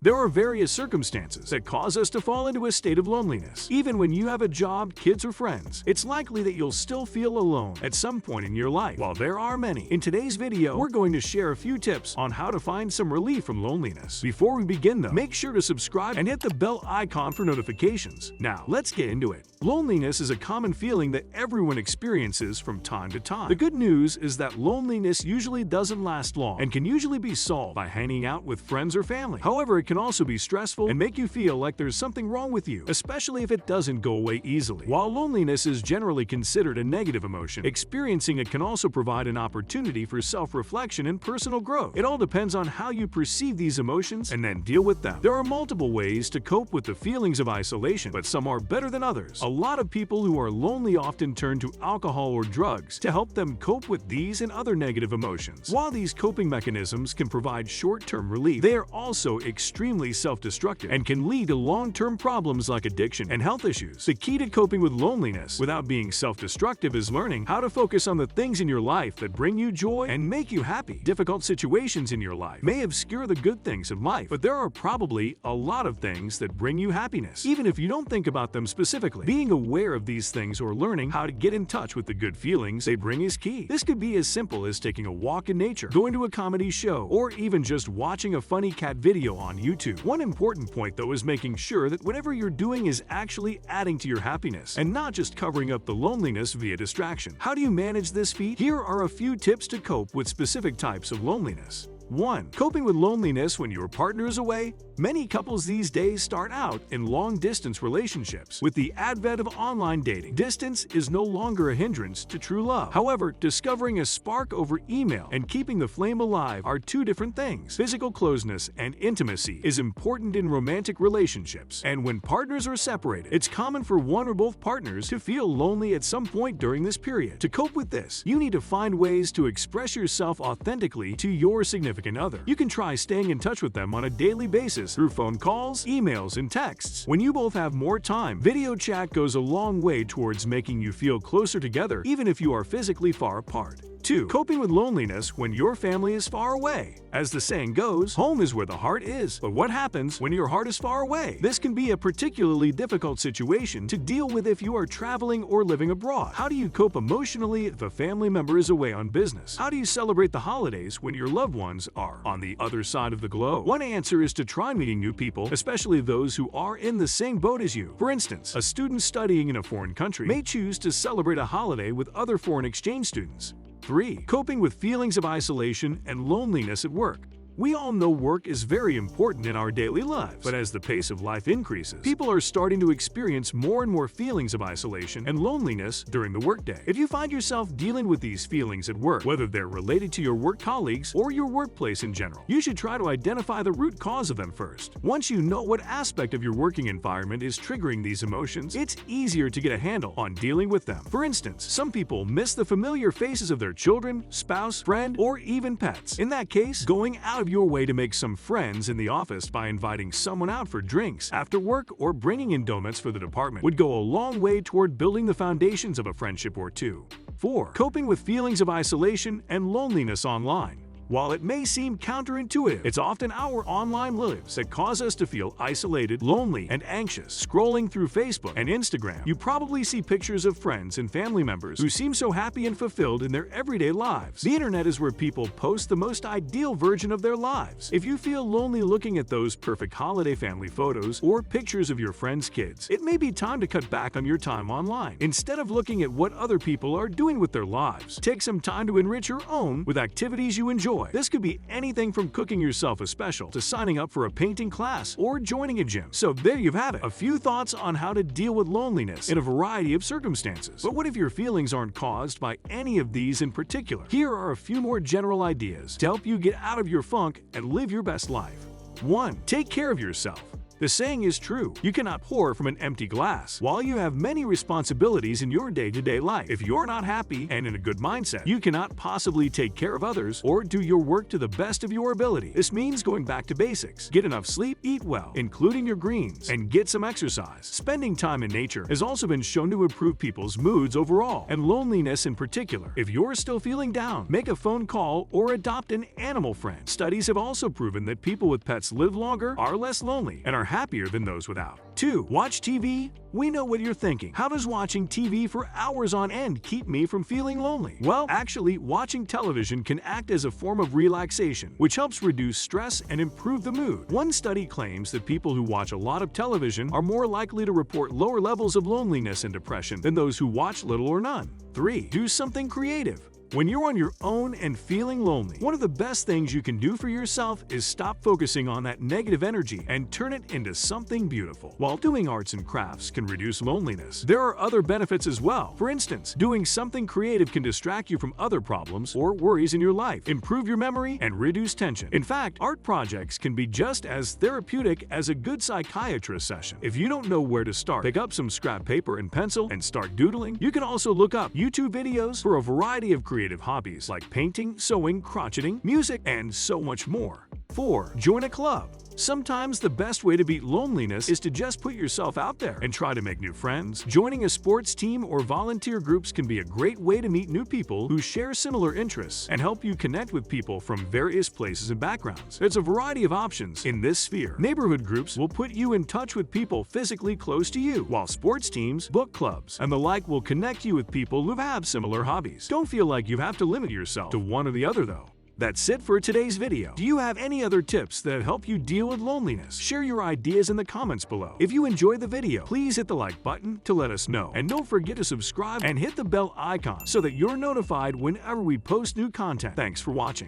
There are various circumstances that cause us to fall into a state of loneliness. Even when you have a job, kids, or friends, it's likely that you'll still feel alone at some point in your life. While there are many, in today's video, we're going to share a few tips on how to find some relief from loneliness. Before we begin though, make sure to subscribe and hit the bell icon for notifications. Now, let's get into it. Loneliness is a common feeling that everyone experiences from time to time. The good news is that loneliness usually doesn't last long and can usually be solved by hanging out with friends or family. However, it can also be stressful and make you feel like there's something wrong with you, especially if it doesn't go away easily. While loneliness is generally considered a negative emotion, experiencing it can also provide an opportunity for self-reflection and personal growth. It all depends on how you perceive these emotions and then deal with them. There are multiple ways to cope with the feelings of isolation, but some are better than others. A lot of people who are lonely often turn to alcohol or drugs to help them cope with these and other negative emotions. While these coping mechanisms can provide short-term relief, they are also extremely self-destructive and can lead to long-term problems like addiction and health issues. The key to coping with loneliness without being self-destructive is learning how to focus on the things in your life that bring you joy and make you happy. Difficult situations in your life may obscure the good things of life, but there are probably a lot of things that bring you happiness, even if you don't think about them specifically. Being aware of these things or learning how to get in touch with the good feelings they bring is key. This could be as simple as taking a walk in nature, going to a comedy show, or even just watching a funny cat video on YouTube. One important point though is making sure that whatever you're doing is actually adding to your happiness and not just covering up the loneliness via distraction. How do you manage this feat? Here are a few tips to cope with specific types of loneliness. 1. Coping with loneliness when your partner is away. Many couples these days start out in long-distance relationships. With the advent of online dating, distance is no longer a hindrance to true love. However, discovering a spark over email and keeping the flame alive are two different things. Physical closeness and intimacy is important in romantic relationships, and when partners are separated, it's common for one or both partners to feel lonely at some point during this period. To cope with this, you need to find ways to express yourself authentically to your significant other. You can try staying in touch with them on a daily basis through phone calls, emails, and texts. When you both have more time, video chat goes a long way towards making you feel closer together, even if you are physically far apart. 2. Coping with loneliness when your family is far away. As the saying goes, home is where the heart is. But what happens when your heart is far away? This can be a particularly difficult situation to deal with if you are traveling or living abroad. How do you cope emotionally if a family member is away on business? How do you celebrate the holidays when your loved ones are on the other side of the globe? One answer is to try meeting new people, especially those who are in the same boat as you. For instance, a student studying in a foreign country may choose to celebrate a holiday with other foreign exchange students. 3. Coping with feelings of isolation and loneliness at work. We all know work is very important in our daily lives, but as the pace of life increases, people are starting to experience more and more feelings of isolation and loneliness during the workday. If you find yourself dealing with these feelings at work, whether they're related to your work colleagues or your workplace in general, you should try to identify the root cause of them first. Once you know what aspect of your working environment is triggering these emotions, it's easier to get a handle on dealing with them. For instance, some people miss the familiar faces of their children, spouse, friend, or even pets. In that case, going out of your way to make some friends in the office by inviting someone out for drinks after work or bringing in donuts for the department would go a long way toward building the foundations of a friendship or two. 4. Coping with feelings of isolation and loneliness online. While it may seem counterintuitive, it's often our online lives that cause us to feel isolated, lonely, and anxious. Scrolling through Facebook and Instagram, you probably see pictures of friends and family members who seem so happy and fulfilled in their everyday lives. The internet is where people post the most ideal version of their lives. If you feel lonely looking at those perfect holiday family photos or pictures of your friends' kids, it may be time to cut back on your time online. Instead of looking at what other people are doing with their lives, take some time to enrich your own with activities you enjoy. This could be anything from cooking yourself a special to signing up for a painting class or joining a gym. So there you have it, a few thoughts on how to deal with loneliness in a variety of circumstances. But what if your feelings aren't caused by any of these in particular? Here are a few more general ideas to help you get out of your funk and live your best life. 1. Take care of yourself. The saying is true, you cannot pour from an empty glass. While you have many responsibilities in your day-to-day life, if you're not happy and in a good mindset, you cannot possibly take care of others or do your work to the best of your ability. This means going back to basics. Get enough sleep, eat well, including your greens, and get some exercise. Spending time in nature has also been shown to improve people's moods overall, and loneliness in particular. If you're still feeling down, make a phone call or adopt an animal friend. Studies have also proven that people with pets live longer, are less lonely, and are happier than those without. 2. Watch TV. We know what you're thinking. How does watching TV for hours on end keep me from feeling lonely? Well, actually, watching television can act as a form of relaxation, which helps reduce stress and improve the mood. One study claims that people who watch a lot of television are more likely to report lower levels of loneliness and depression than those who watch little or none. 3. Do something creative. When you're on your own and feeling lonely, one of the best things you can do for yourself is stop focusing on that negative energy and turn it into something beautiful. While doing arts and crafts can reduce loneliness, there are other benefits as well. For instance, doing something creative can distract you from other problems or worries in your life, improve your memory, and reduce tension. In fact, art projects can be just as therapeutic as a good psychiatrist session. If you don't know where to start, pick up some scrap paper and pencil and start doodling. You can also look up YouTube videos for a variety of creative hobbies like painting, sewing, crocheting, music, and so much more. 4. Join a club. Sometimes the best way to beat loneliness is to just put yourself out there and try to make new friends. Joining a sports team or volunteer groups can be a great way to meet new people who share similar interests and help you connect with people from various places and backgrounds. There's a variety of options in this sphere. Neighborhood groups will put you in touch with people physically close to you, while sports teams, book clubs, and the like will connect you with people who have similar hobbies. Don't feel like you have to limit yourself to one or the other though. That's it for today's video. Do you have any other tips that help you deal with loneliness? Share your ideas in the comments below. If you enjoyed the video, please hit the like button to let us know. And don't forget to subscribe and hit the bell icon so that you're notified whenever we post new content. Thanks for watching.